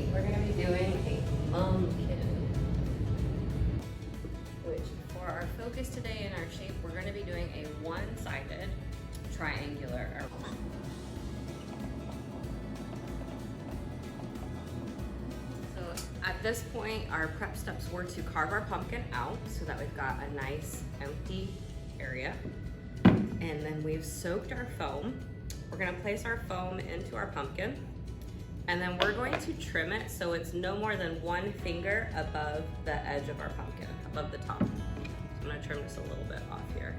today we're going to be doing a Mumkin, which for our focus today in our shape, we're going to be doing a one-sided triangular. So at this point, our prep steps were to carve our pumpkin out so that we've got a nice empty area. And then we've soaked our foam. We're going to place our foam into our pumpkin. And then we're going to trim it so it's no more than 1 finger above the edge of our pumpkin, above the top. So I'm gonna trim this a little bit off here.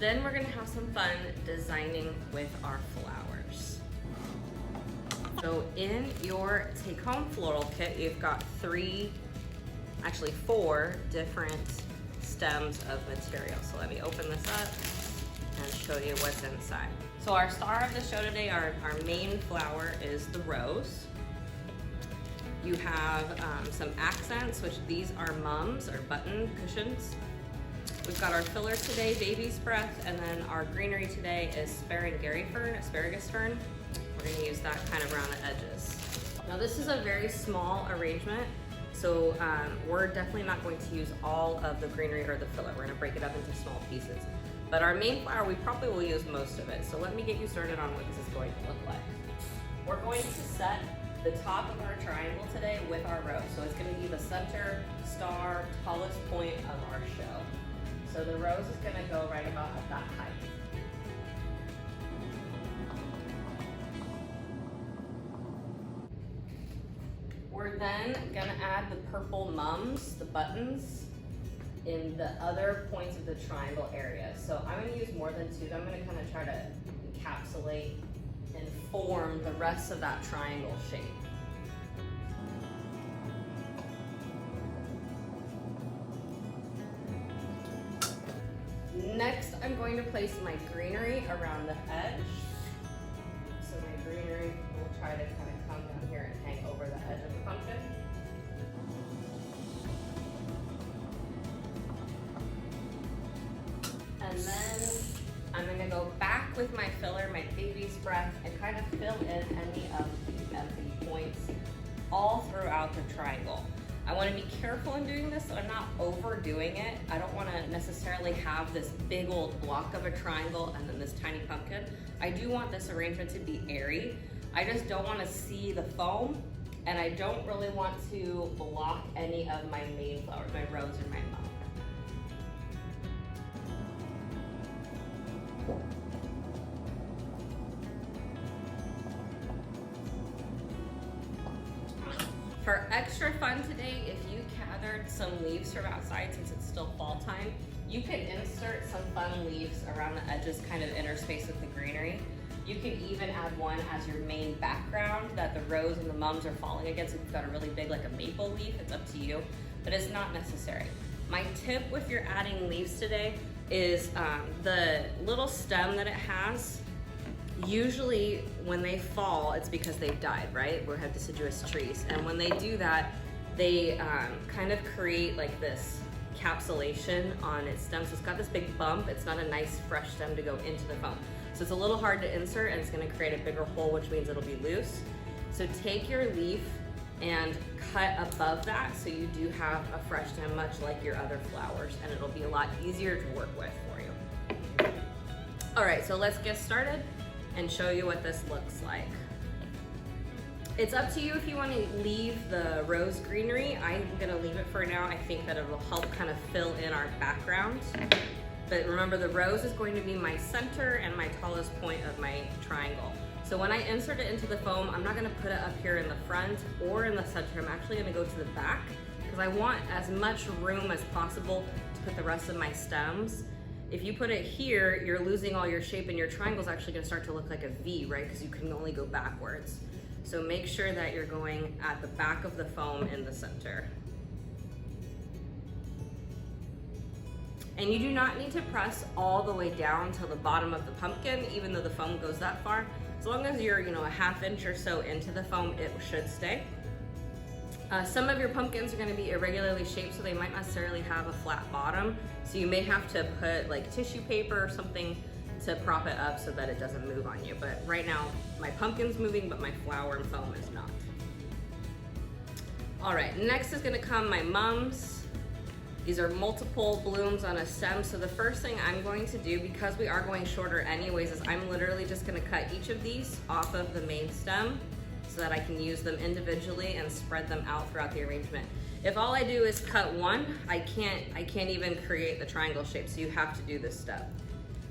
Then we're gonna have some fun designing with our flowers. So in your take-home floral kit, you've got 4 different stems of material. So let me open this up and show you what's inside. So our star of the show today, our main flower is the rose. You have some accents, which these are mums or button cushions. We've got our filler today, baby's breath, and then our greenery today is sparingary fern, asparagus fern. We're gonna use that kind of around the edges. Now this is a very small arrangement, so we're definitely not going to use all of the greenery or the filler. We're gonna break it up into small pieces. But our main flower, we probably will use most of it. So let me get you started on what this is going to look like. We're going to set the top of our triangle today with our rose. So it's gonna be the center, star, tallest point of our show. So the rose is gonna go right about at that height. We're then gonna add the purple mums, the buttons, in the other points of the triangle area. So I'm gonna use more than 2. I'm gonna kind of try to encapsulate and form the rest of that triangle shape. Next, I'm going to place my greenery around the edge. So my greenery will try to kind of come down here and hang over the edge of the pumpkin. And then I'm gonna go back with my filler, my baby's breath, and kind of fill in any of the empty points all throughout the triangle. I want to be careful in doing this so I'm not overdoing it. I don't want to necessarily have this big old block of a triangle and then this tiny pumpkin. I do want this arrangement to be airy. I just don't want to see the foam, and I don't really want to block any of my main flowers, my rose or my mum. For extra fun today, if you gathered some leaves from outside, since it's still fall time, you can insert some fun leaves around the edges, kind of interspace with the greenery. You can even add one as your main background that the rose and the mums are falling against. If you've got a really big, like a maple leaf, it's up to you, but it's not necessary. My tip if you're adding leaves today is the little stem that it has. Usually when they fall, it's because they've died, right? We have deciduous trees. And when they do that, they kind of create like this capsulation on its stem. So it's got this big bump. It's not a nice fresh stem to go into the foam. So it's a little hard to insert, and it's gonna create a bigger hole, which means it'll be loose. So take your leaf and cut above that so you do have a fresh stem, much like your other flowers, and it'll be a lot easier to work with for you. All right, so let's get started and show you what this looks like. It's up to you if you want to leave the rose greenery. I'm gonna leave it for now. I think that it'll help kind of fill in our background. But remember, the rose is going to be my center and my tallest point of my triangle. So when I insert it into the foam, I'm not gonna put it up here in the front or in the center. I'm actually gonna go to the back because I want as much room as possible to put the rest of my stems. If you put it here, you're losing all your shape, and your triangle is actually gonna start to look like a V, right? Because you can only go backwards. So make sure that you're going at the back of the foam in the center. And And you do not need to press all the way down to the bottom of the pumpkin, even though the foam goes that far. As long as you're, a half inch or so into the foam, it should stay. Some of your pumpkins are gonna be irregularly shaped, so they might necessarily have a flat bottom. So you may have to put like tissue paper or something to prop it up so that it doesn't move on you. But right now, my pumpkin's moving, but my flower and foam is not. All right, next is gonna come my mums. These are multiple blooms on a stem. So the first thing I'm going to do, because we are going shorter anyways, is I'm literally just gonna cut each of these off of the main stem so that I can use them individually and spread them out throughout the arrangement. If all I do is cut one, I can't even create the triangle shape, so you have to do this step.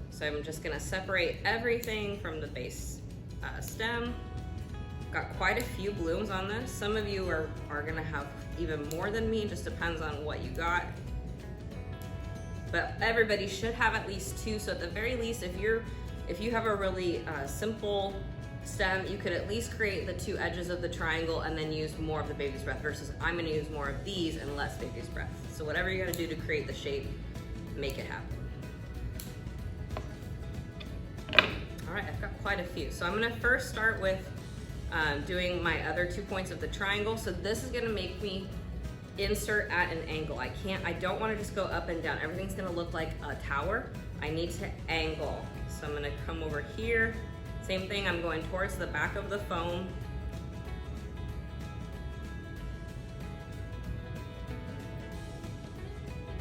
So I'm just gonna separate everything from the base stem. Got quite a few blooms on this. Some of you are gonna have even more than me, just depends on what you got. But everybody should have at least two, so at the very least, if you have a really simple stem, you could at least create the two edges of the triangle and then use more of the baby's breath, versus I'm gonna use more of these and less baby's breath. So whatever you gotta do to create the shape, make it happen. All right, I've got quite a few. So I'm gonna first start with doing my other 2 points of the triangle. So this is gonna make me insert at an angle. I don't wanna just go up and down. Everything's gonna look like a tower. I need to angle. So I'm gonna come over here. Same thing, I'm going towards the back of the foam.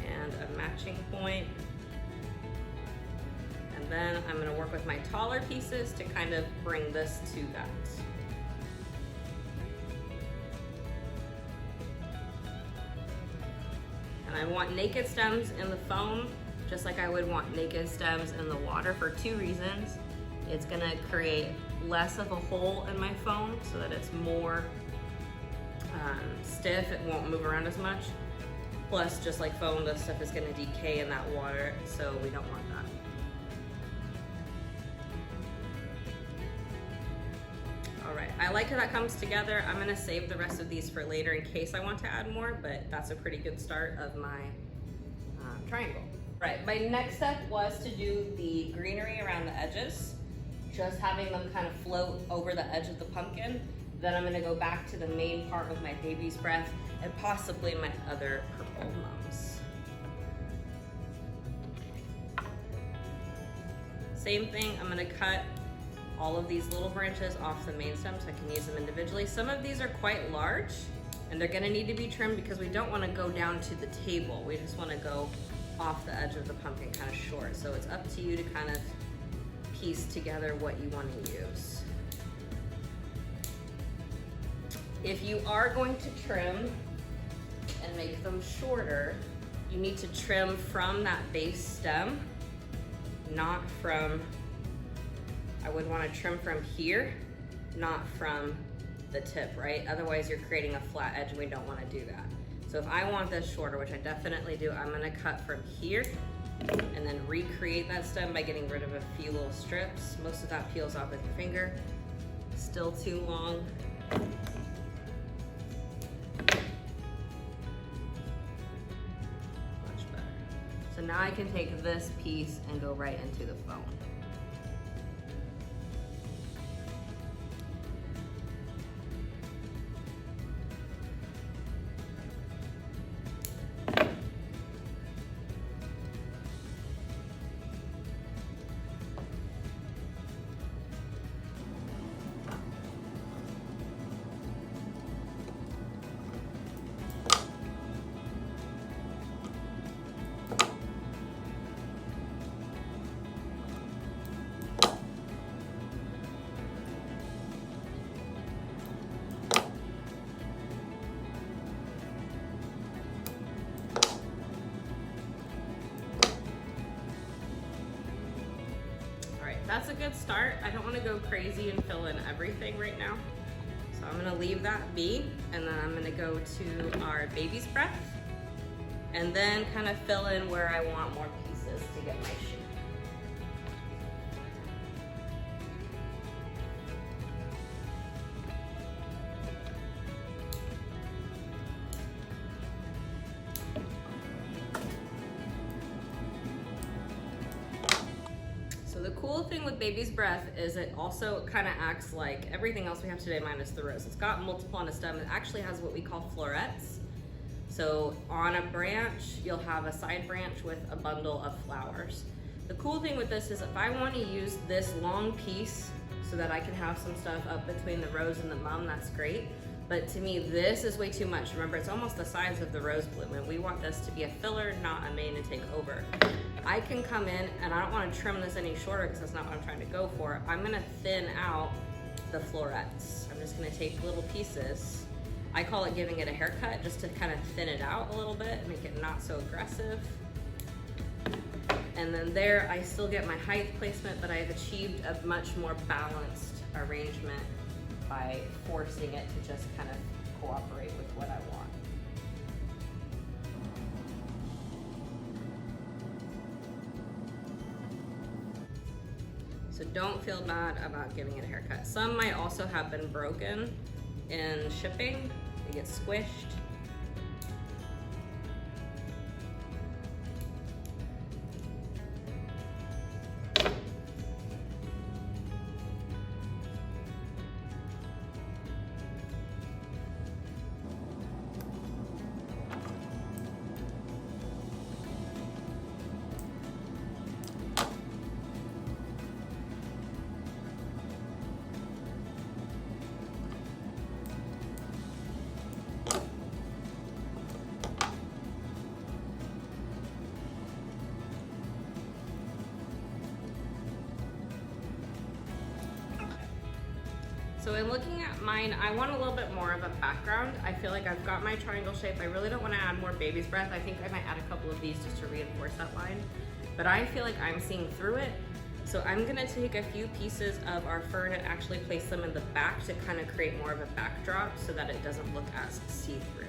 And a matching point. And then I'm gonna work with my taller pieces to kind of bring this to that. And I want naked stems in the foam, just like I would want naked stems in the water, for 2 reasons. It's gonna create less of a hole in my foam so that it's more stiff, it won't move around as much. Plus, just like foam, the stuff is gonna decay in that water, so we don't want that. All right, I like how that comes together. I'm gonna save the rest of these for later in case I want to add more, but that's a pretty good start of my triangle. Right, my next step was to do the greenery around the edges, just having them kind of float over the edge of the pumpkin. Then I'm gonna go back to the main part with my baby's breath and possibly my other purple mums. Same thing, I'm gonna cut all of these little branches off the main stem so I can use them individually. Some of these are quite large and they're gonna need to be trimmed because we don't wanna go down to the table. We just wanna go off the edge of the pumpkin kind of short. So it's up to you to kind of piece together what you want to use. If you are going to trim and make them shorter, you need to trim from that base stem, not from, I would want to trim from here, not from the tip, right? Otherwise you're creating a flat edge and we don't want to do that. So if I want this shorter, which I definitely do, I'm gonna cut from here and then recreate that stem by getting rid of a few little strips. Most of that peels off with your finger. Still too long. Much better. So now I can take this piece and go right into the foam. That's a good start. I don't want to go crazy and fill in everything right now. So I'm going to leave that be, and then I'm going to go to our baby's breath and then kind of fill in where I want more pieces to get my shape. the cool thing with Baby's Breath is it also kind of acts like everything else we have today minus the rose. It's got multiple on a stem. It actually has what we call florets. So on a branch, you'll have a side branch with a bundle of flowers. The cool thing with this is if I want to use this long piece so that I can have some stuff up between the rose and the mum, that's great. But to me, this is way too much. Remember, it's almost the size of the rose bloom, and we want this to be a filler, not a main and take over. I can come in, and I don't want to trim this any shorter because that's not what I'm trying to go for. I'm gonna thin out the florets. I'm just gonna take little pieces. I call it giving it a haircut, just to kind of thin it out a little bit, make it not so aggressive. And then there, I still get my height placement, but I've achieved a much more balanced arrangement by forcing it to just kind of cooperate with what I want. So don't feel bad about giving it a haircut. Some might also have been broken in shipping. They get squished. So in looking at mine, I want a little bit more of a background. I feel like I've got my triangle shape. I really don't want to add more Baby's Breath. I think I might add a couple of these just to reinforce that line. But I feel like I'm seeing through it. So I'm gonna take a few pieces of our fern and actually place them in the back to kind of create more of a backdrop so that it doesn't look as see-through.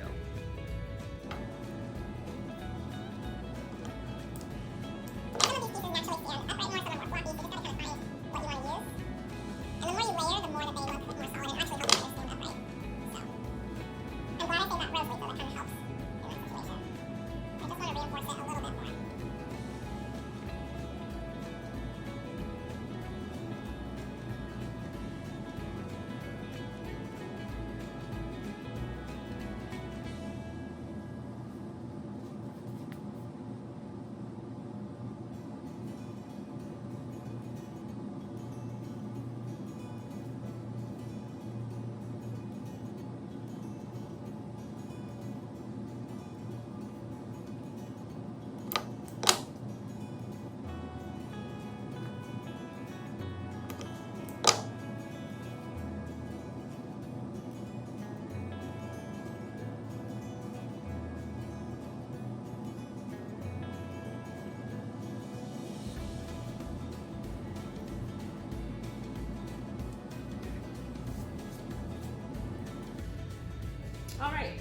All right,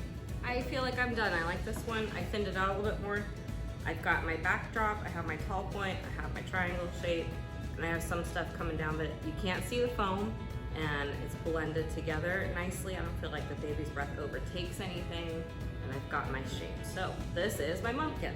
I feel like I'm done. I like this one. I thinned it out a little bit more. I've got my backdrop, I have my tall point, I have my triangle shape, and I have some stuff coming down, but you can't see the foam, and it's blended together nicely. I don't feel like the Baby's Breath overtakes anything, and I've got my shape. So this is my Mumkin.